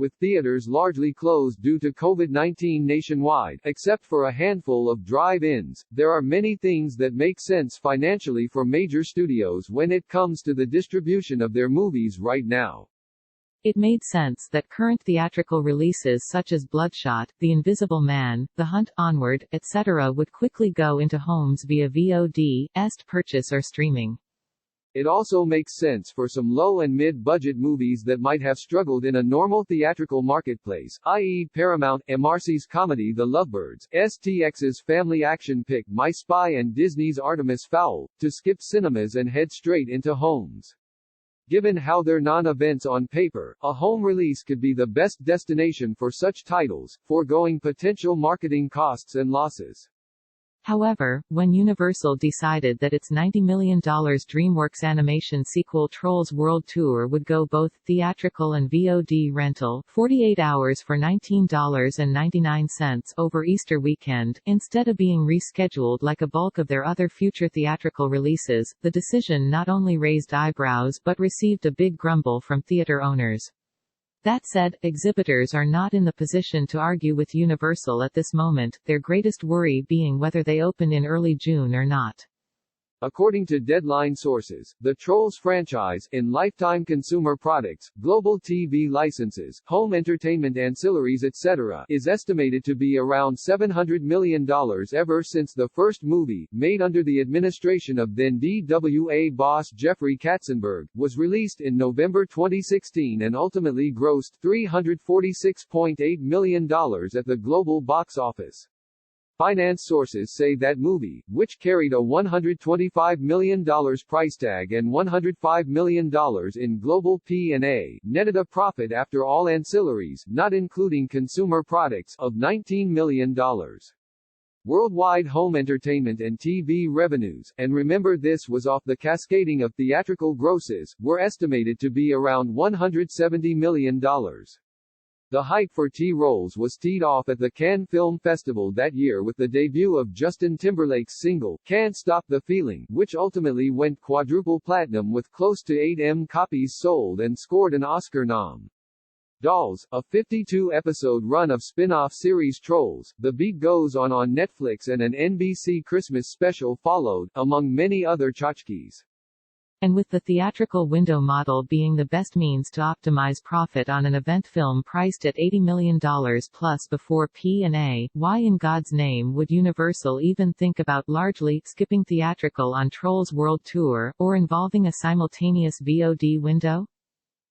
With theaters largely closed due to COVID-19 nationwide, except for a handful of drive-ins, there are many things that make sense financially for major studios when it comes to the distribution of their movies right now. It made sense that current theatrical releases such as Bloodshot, The Invisible Man, The Hunt, Onward, etc. would quickly go into homes via VOD, est purchase or streaming. It also makes sense for some low and mid-budget movies that might have struggled in a normal theatrical marketplace, i.e. Paramount, MRC's comedy The Lovebirds, STX's family action pick My Spy and Disney's Artemis Fowl, to skip cinemas and head straight into homes. Given how they're non-events on paper, a home release could be the best destination for such titles, foregoing potential marketing costs and losses. However, when Universal decided that its $90 million DreamWorks animation sequel Trolls World Tour would go both theatrical and VOD rental 48 hours for $19.99 over Easter weekend, instead of being rescheduled like a bulk of their other future theatrical releases, the decision not only raised eyebrows but received a big grumble from theater owners. That said, exhibitors are not in the position to argue with Universal at this moment, their greatest worry being whether they open in early June or not. According to Deadline sources, the Trolls franchise, in lifetime consumer products, global TV licenses, home entertainment ancillaries etc., is estimated to be around $700 million ever since the first movie, made under the administration of then DWA boss Jeffrey Katzenberg, was released in November 2016 and ultimately grossed $346.8 million at the global box office. Finance sources say that movie, which carried a $125 million price tag and $105 million in global P&A, netted a profit after all ancillaries, not including consumer products, of $19 million. Worldwide home entertainment and TV revenues, and remember this was off the cascading of theatrical grosses, were estimated to be around $170 million. The hype for T-Rolls was teed off at the Cannes Film Festival that year with the debut of Justin Timberlake's single, Can't Stop the Feeling, which ultimately went quadruple platinum with close to 8 million copies sold and scored an Oscar nom. Dolls, a 52-episode run of spin-off series Trolls, The Beat Goes on Netflix and an NBC Christmas special followed, among many other tchotchkes. And with the theatrical window model being the best means to optimize profit on an event film priced at $80 million plus before P&A, why in God's name would Universal even think about largely skipping theatrical on Trolls World Tour, or involving a simultaneous VOD window?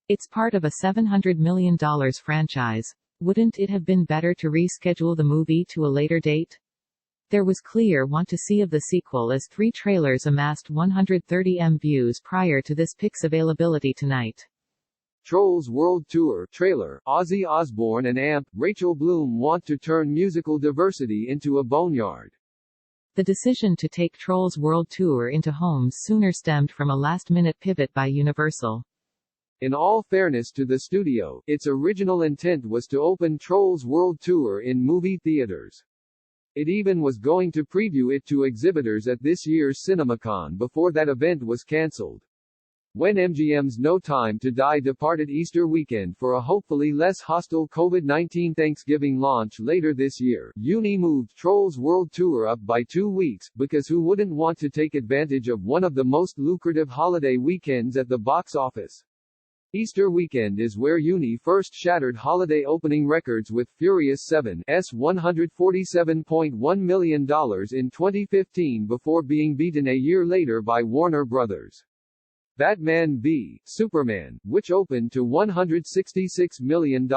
It's part of a $700 million franchise. Wouldn't it have been better to reschedule the movie to a later date? There was clear want to see of the sequel as 3 trailers amassed 130 million views prior to this pick's availability tonight. Trolls World Tour trailer, Ozzy Osbourne and AMP, Rachel Bloom want to turn musical diversity into a boneyard. The decision to take Trolls World Tour into homes sooner stemmed from a last-minute pivot by Universal. In all fairness to the studio, its original intent was to open Trolls World Tour in movie theaters. It even was going to preview it to exhibitors at this year's CinemaCon before that event was cancelled. When MGM's No Time to Die departed Easter weekend for a hopefully less hostile COVID-19 Thanksgiving launch later this year, Uni moved Trolls World Tour up by 2 weeks, because who wouldn't want to take advantage of one of the most lucrative holiday weekends at the box office? Easter weekend is where Uni first shattered holiday opening records with Furious 7's $147.1 million in 2015 before being beaten a year later by Warner Brothers. Batman v Superman, which opened to $166 million.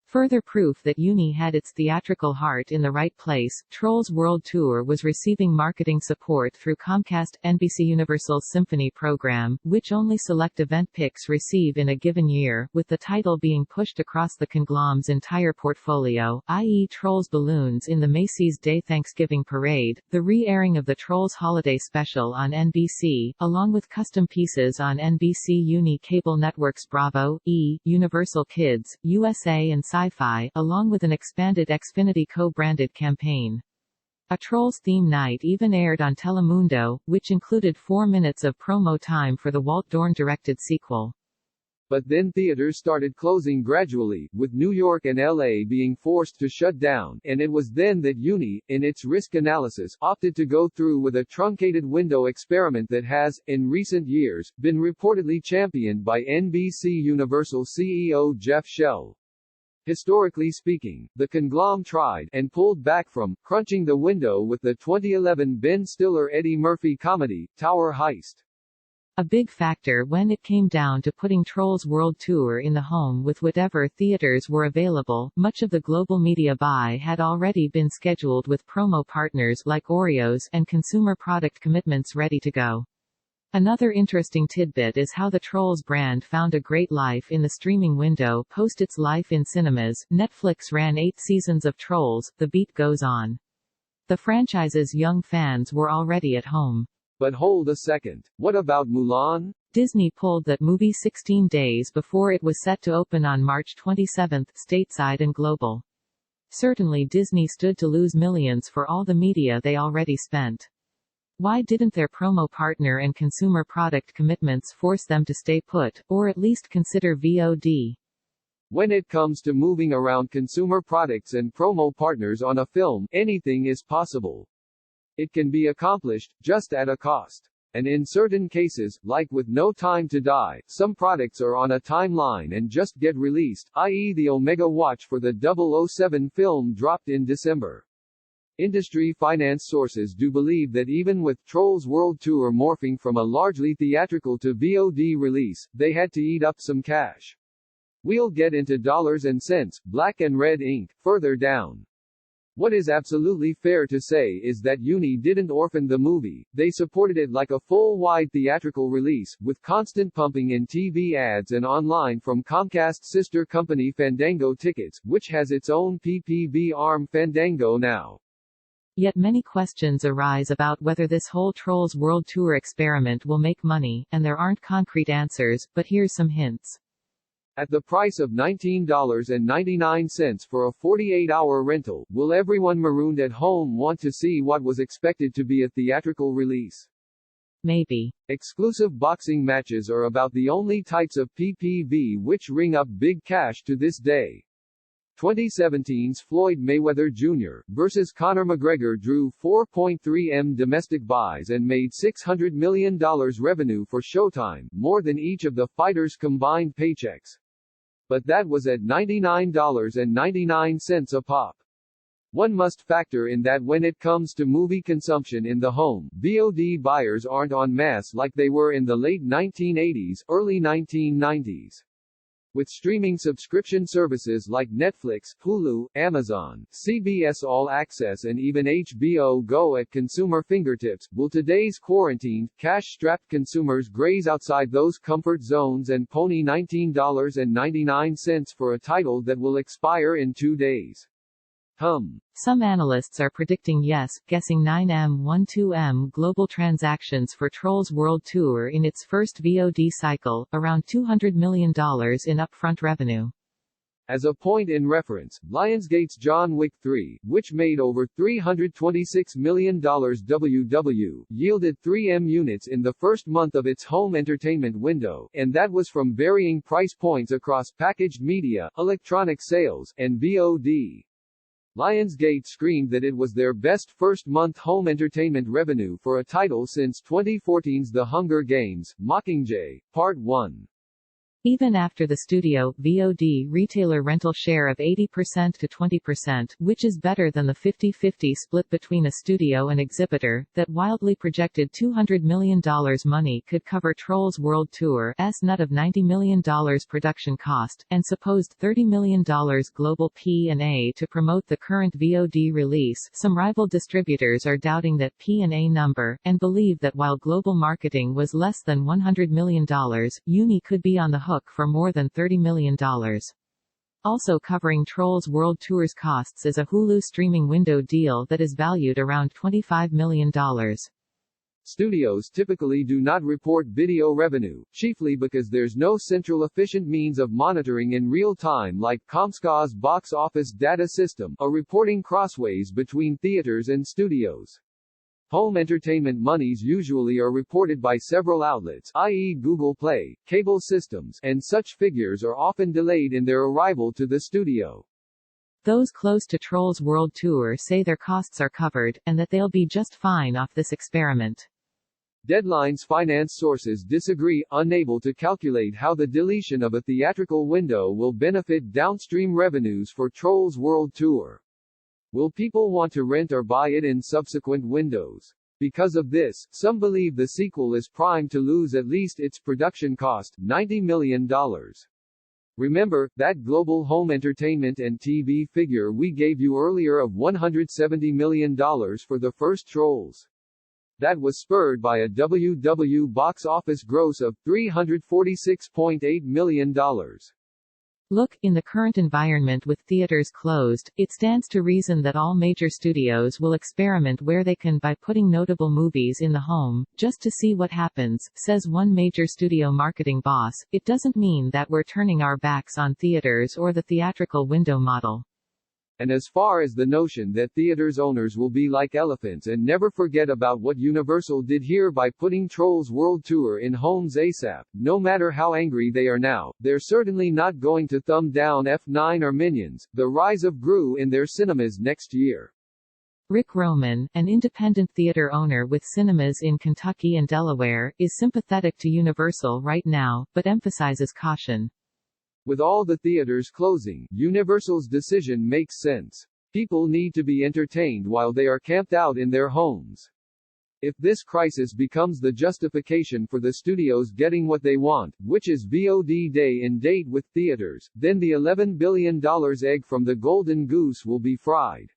Further proof that Uni had its theatrical heart in the right place, Trolls World Tour was receiving marketing support through Comcast, NBC Universal's Symphony program, which only select event picks receive in a given year, with the title being pushed across the conglom's entire portfolio, i.e. Trolls Balloons in the Macy's Day Thanksgiving Parade, the re-airing of the Trolls Holiday Special on NBC, along with custom pieces on NBC Uni Cable Networks Bravo, E, Universal Kids, USA and Sci-Fi, along with an expanded Xfinity co-branded campaign. A Trolls theme night even aired on Telemundo, which included 4 minutes of promo time for the Walt Dorn-directed sequel. But then theaters started closing gradually, with New York and LA being forced to shut down, and it was then that Uni, in its risk analysis, opted to go through with a truncated window experiment that has, in recent years, been reportedly championed by NBC Universal CEO Jeff Shell. Historically speaking, the conglomerate tried and pulled back from crunching the window with the 2011 Ben Stiller-Eddie Murphy comedy, Tower Heist. A big factor when it came down to putting Trolls World Tour in the home with whatever theaters were available, much of the global media buy had already been scheduled with promo partners like Oreos and consumer product commitments ready to go. Another interesting tidbit is how the Trolls brand found a great life in the streaming window post its life in cinemas. Netflix ran 8 seasons of Trolls, The Beat Goes On. The franchise's young fans were already at home. But hold a second, what about Mulan? Disney pulled that movie 16 days before it was set to open on March 27, stateside and global. Certainly Disney stood to lose millions for all the media they already spent. Why didn't their promo partner and consumer product commitments force them to stay put, or at least consider VOD? When it comes to moving around consumer products and promo partners on a film, anything is possible. It can be accomplished, just at a cost. And in certain cases, like with No Time to Die, some products are on a timeline and just get released, i.e. the Omega Watch for the 007 film dropped in December. Industry finance sources do believe that even with Trolls World Tour morphing from a largely theatrical to VOD release, they had to eat up some cash. We'll get into dollars and cents, black and red ink, further down. What is absolutely fair to say is that Uni didn't orphan the movie, they supported it like a full-wide theatrical release, with constant pumping in TV ads and online from Comcast's sister company Fandango Tickets, which has its own PPV arm Fandango now. Yet many questions arise about whether this whole Trolls World Tour experiment will make money, and there aren't concrete answers, but here's some hints. At the price of $19.99 for a 48-hour rental, will everyone marooned at home want to see what was expected to be a theatrical release? Maybe. Exclusive boxing matches are about the only types of PPV which ring up big cash to this day. 2017's Floyd Mayweather Jr. vs. Conor McGregor drew 4.3 M domestic buys and made $600 million revenue for Showtime, more than each of the fighters' combined paychecks. But that was at $99.99 a pop. One must factor in that when it comes to movie consumption in the home, VOD buyers aren't en masse like they were in the late 1980s, early 1990s. With streaming subscription services like Netflix, Hulu, Amazon, CBS All Access and even HBO Go at consumer fingertips, will today's quarantined, cash-strapped consumers graze outside those comfort zones and pony $19.99 for a title that will expire in 2 days? Some analysts are predicting guessing 9M-12M global transactions for Trolls World Tour in its first VOD cycle, around $200 million in upfront revenue. As a point in reference, Lionsgate's John Wick 3, which made over $326 million WW, yielded 3M units in the first month of its home entertainment window, and that was from varying price points across packaged media, electronic sales, and VOD. Lionsgate screamed that it was their best first-month home entertainment revenue for a title since 2014's The Hunger Games: Mockingjay, Part 1. Even after the studio, VOD retailer rental share of 80% to 20%, which is better than the 50-50 split between a studio and exhibitor, that wildly projected $200 million money could cover Trolls World Tour's nut of $90 million production cost, and supposed $30 million global P&A to promote the current VOD release. Some rival distributors are doubting that P&A number, and believe that while global marketing was less than $100 million, Uni could be on the hook for more than $30 million. Also covering Trolls World Tour's costs is a Hulu streaming window deal that is valued around $25 million. Studios typically do not report video revenue, chiefly because there's no central efficient means of monitoring in real time like Comscore's box office data system, a reporting crossways between theaters and studios. Home entertainment monies usually are reported by several outlets, i.e. Google Play, cable systems, and such figures are often delayed in their arrival to the studio. Those close to Trolls World Tour say their costs are covered, and that they'll be just fine off this experiment. Deadline's finance sources disagree, unable to calculate how the deletion of a theatrical window will benefit downstream revenues for Trolls World Tour. Will people want to rent or buy it in subsequent windows? Because of this, some believe the sequel is primed to lose at least its production cost, $90 million. Remember, that global home entertainment and TV figure we gave you earlier of $170 million for the first Trolls? That was spurred by a WW box office gross of $346.8 million. Look, in the current environment with theaters closed, it stands to reason that all major studios will experiment where they can by putting notable movies in the home, just to see what happens, says one major studio marketing boss. It doesn't mean that we're turning our backs on theaters or the theatrical window model. And as far as the notion that theaters owners will be like elephants and never forget about what Universal did here by putting Trolls World Tour in homes ASAP, no matter how angry they are now, they're certainly not going to thumb down F9 or Minions, The Rise of Gru in their cinemas next year. Rick Roman, an independent theater owner with cinemas in Kentucky and Delaware, is sympathetic to Universal right now, but emphasizes caution. With all the theaters closing, Universal's decision makes sense. People need to be entertained while they are camped out in their homes. If this crisis becomes the justification for the studios getting what they want, which is VOD day and date with theaters, then the $11 billion egg from the golden goose will be fried.